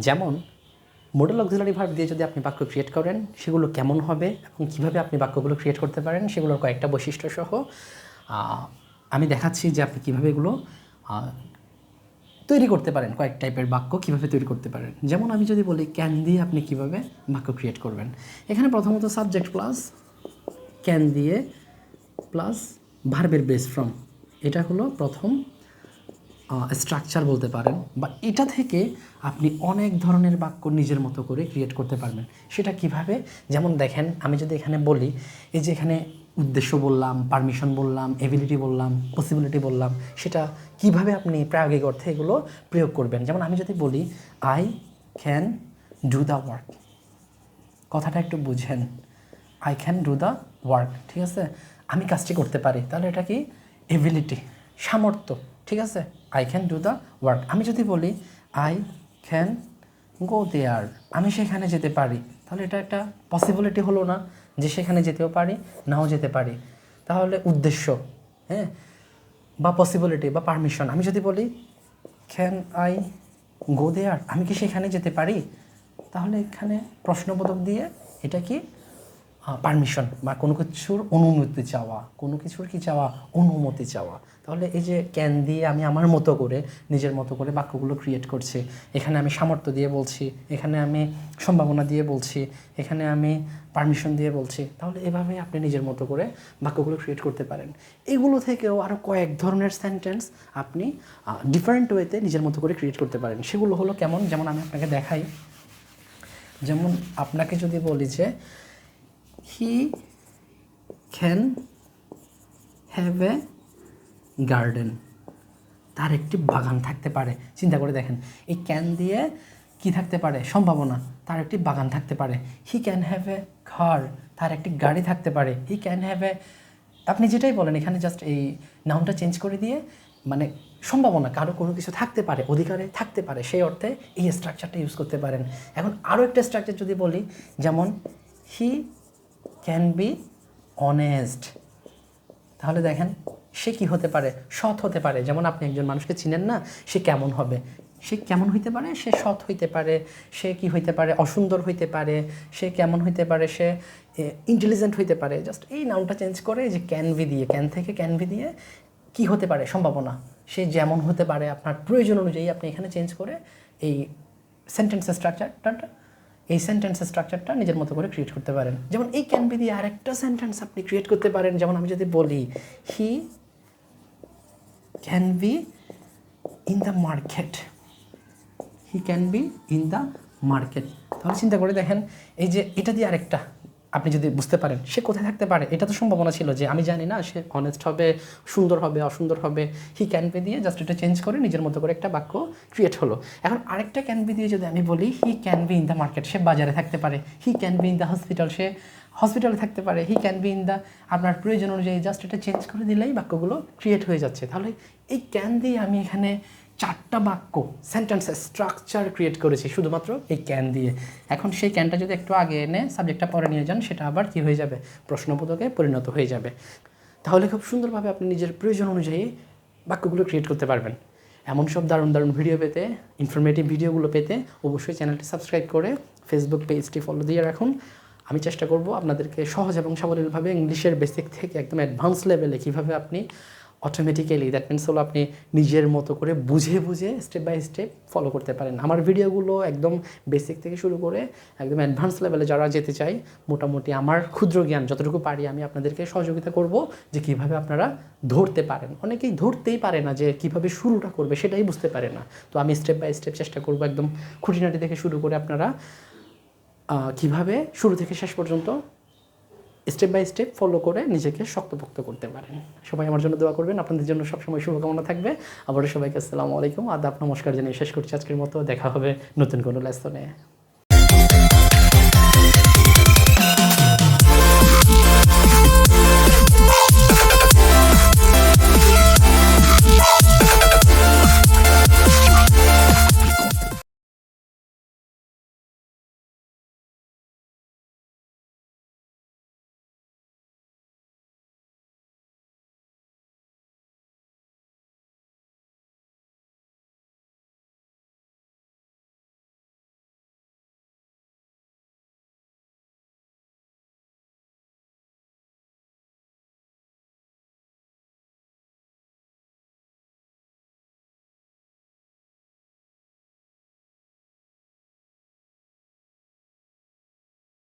যেমন modal auxiliary verb দিয়ে যদি আপনি বাক্য ক্রিয়েট করেন সেগুলো কেমন হবে এবং কীভাবে আপনি বাক্যগুলো ক্রিয়েট করতে পারেন সেগুলোর কয়েকটা বৈশিষ্ট্য সহ আমি দেখাচ্ছি যে আপনি কীভাবে এগুলো তৈরি করতে পারেন, কয়েক টাইপের বাক্য কীভাবে তৈরি করতে পারেন। যেমন আমি যদি বলি ক্যান দিয়ে আপনি কীভাবে বাক্য ক্রিয়েট করবেন। এখানে প্রথমত সাবজেক্ট প্লাস ক্যান দিয়ে প্লাস ভার্বের বেস ফ্রম, এটা হলো প্রথম স্ট্রাকচার বলতে পারেন, বা এটা থেকে আপনি অনেক ধরনের বাক্য নিজের মতো করে ক্রিয়েট করতে পারবেন। সেটা কিভাবে? যেমন দেখেন, আমি যদি এখানে বলি, এই যে এখানে উদ্দেশ্য বললাম, পারমিশন বললাম, এবিলিটি বললাম, পসিবিলিটি বললাম, সেটা কিভাবে আপনি প্রায়োগিক অর্থে এগুলো প্রয়োগ করবেন। যেমন আমি যদি বলি I can do the work, কথাটা একটু বুঝেন, I can do the work, ঠিক আছে, আমি কাজটি করতে পারি, তাহলে এটা কি? এবিলিটি, সামর্থ্য, ঠিক আছে, I can do the work. আমি যদি বলি আই ক্যান গো দেয়ার, আমি সেখানে যেতে পারি, তাহলে এটা একটা পসিবিলিটি হলো না, যে সেখানে যেতেও পারি নাও যেতে পারি, তাহলে উদ্দেশ্য, হ্যাঁ, বা পসিবিলিটি বা পারমিশন। আমি যদি বলি ক্যান আই গো দেয়ার, আমি কি সেখানে যেতে পারি, তাহলে এখানে প্রশ্নবোধক দিয়ে এটা কি? পারমিশন বা কোনো কিছুর অনুমতি চাওয়া, কোনো কিছুর কি চাওয়া? অনুমতি চাওয়া। তাহলে এই যে ক্যান দিয়ে আমি আমার মতো করে নিজের মতো করে বাক্যগুলো ক্রিয়েট করছি। এখানে আমি সামর্থ্য দিয়ে বলছি, এখানে আমি সম্ভাবনা দিয়ে বলছি, এখানে আমি পারমিশন দিয়ে বলছি। তাহলে এভাবে আপনি নিজের মতো করে বাক্যগুলো ক্রিয়েট করতে পারেন। এগুলো থেকেও আরও কয়েক ধরনের সেন্টেন্স আপনি ডিফারেন্ট ওয়েতে নিজের মতো করে ক্রিয়েট করতে পারেন। সেগুলো হলো কেমন? যেমন আমি আপনাকে দেখাই। যেমন আপনাকে যদি বলি যে he can have a garden, তার একটি বাগান থাকতে পারে। চিন্তা করে দেখেন, এই ক্যান দিয়ে কি থাকতে পারে? সম্ভাবনা, তার একটি বাগান থাকতে পারে। হি ক্যান হ্যাভ এ কার, তার একটি গাড়ি থাকতে পারে। হি ক্যান হ্যাভ এ, আপনি যেটাই বলেন, এখানে জাস্ট এই নাউনটা চেঞ্জ করে দিয়ে মানে সম্ভাবনা, কারো কোনো কিছু থাকতে পারে, অধিকারে থাকতে পারে, সেই অর্থে এই স্ট্রাকচারটা ইউজ করতে পারেন। এখন আরও একটা স্ট্রাকচার যদি বলি, যেমন হি ক্যান বি অনেস্ট, তাহলে দেখেন সে কি হতে পারে? সৎ হতে পারে। যেমন আপনি একজন মানুষকে চিনেন না, সে কেমন হবে? সে কেমন হইতে পারে? সে সৎ হইতে পারে। সে কি হইতে পারে? অসুন্দর হইতে পারে। সে কেমন হইতে পারে? সে ইন্টেলিজেন্ট হইতে পারে। জাস্ট এই নাউনটা চেঞ্জ করে, যে ক্যান বি দিয়ে, ক্যান থেকে ক্যান বি দিয়ে কি হতে পারে? সম্ভাবনা, সে যেমন হতে পারে আপনার প্রয়োজন অনুযায়ী আপনি এখানে চেঞ্জ করে এই সেন্টেন্সের স্ট্রাকচারটা নিজের মতো করে ক্রিয়েট করতে পারেন। যেমন এই ক্যান বি দিয়ে আরেকটা সেন্টেন্স আপনি ক্রিয়েট করতে পারেন। যেমন আমি যদি বলি he can be in the market, he can be in the market, তাহলে চিন্তা করে দেখেন, এই যে এটা দিয়ে আরেকটা আপনি যদি বুঝতে পারেন সে কোথায় থাকতে পারে। এটা তো সম্ভাবনা ছিল যে আমি জানি না সে অনেস্ট হবে, সুন্দর হবে, অসুন্দর হবে। হি ক্যান বি দিয়ে জাস্ট এটা চেঞ্জ করে নিজের মতো করে একটা বাক্য ক্রিয়েট হলো। এখন আরেকটা ক্যান বি দিয়ে যদি আমি বলি he can be in the market, সে বাজারে থাকতে পারে। He can be in the hospital, সে হসপিটালে থাকতে পারে। He can be in the, আপনার প্রয়োজন অনুযায়ী জাস্ট এটা চেঞ্জ করে দিলেই বাক্যগুলো ক্রিয়েট হয়ে যাচ্ছে। তাহলে এই ক্যান দিয়ে আমি এখানে 4টা বাক্য সেন্টেন্সের স্ট্রাকচার ক্রিয়েট করেছি শুধুমাত্র এই ক্যান দিয়ে। এখন সেই ক্যানটা যদি একটু আগে এনে সাবজেক্টটা পরে নিয়ে যান, সেটা আবার কী হয়ে যাবে? প্রশ্নবোধকে পরিণত হয়ে যাবে। তাহলে খুব সুন্দরভাবে আপনি নিজের প্রয়োজন অনুযায়ী বাক্যগুলো ক্রিয়েট করতে পারবেন। এমন সব দারুণ দারুণ ভিডিও পেতে, ইনফরমেটিভ ভিডিওগুলো পেতে অবশ্যই চ্যানেলটি সাবস্ক্রাইব করে ফেসবুক পেজটি ফলো দিয়ে রাখুন। আমি চেষ্টা করব আপনাদেরকে সহজ এবং সাবলীলভাবে ইংলিশের বেসিক থেকে একদম অ্যাডভান্স লেভেলে কীভাবে আপনি অটোমেটিক্যালি, দ্যাট মিনস হলো আপনি নিজের মতো করে বুঝে বুঝে স্টেপ বাই স্টেপ ফলো করতে পারেন। আমার ভিডিওগুলো একদম বেসিক থেকে শুরু করে একদম অ্যাডভান্স লেভেলে যারা যেতে চাই, মোটামুটি আমার ক্ষুদ্র জ্ঞান যতটুকু পারি আমি আপনাদেরকে সহযোগিতা করব যে কীভাবে আপনারা ধরতে পারেন। অনেকেই ধরতেই পারে না যে কীভাবে শুরুটা করবে, সেটাই বুঝতে পারে না। তো আমি স্টেপ বাই স্টেপ চেষ্টা করব একদম খুঁটিনাটি থেকে শুরু করে আপনারা কীভাবে শুরু থেকে শেষ পর্যন্ত স্টেপ বাই স্টেপ ফলো করে নিজেকে শক্তপোক্ত করতে পারেন। সবাই আমার জন্য দোয়া করবেন, আপনাদের জন্য সবসময় শুভকামনা থাকবে। আবারও সবাইকে আসসালামু আলাইকুম, আদাব, নমস্কার জানিয়ে শেষ করছি আজকের মতো। দেখা হবে নতুন কোনো লেসনে।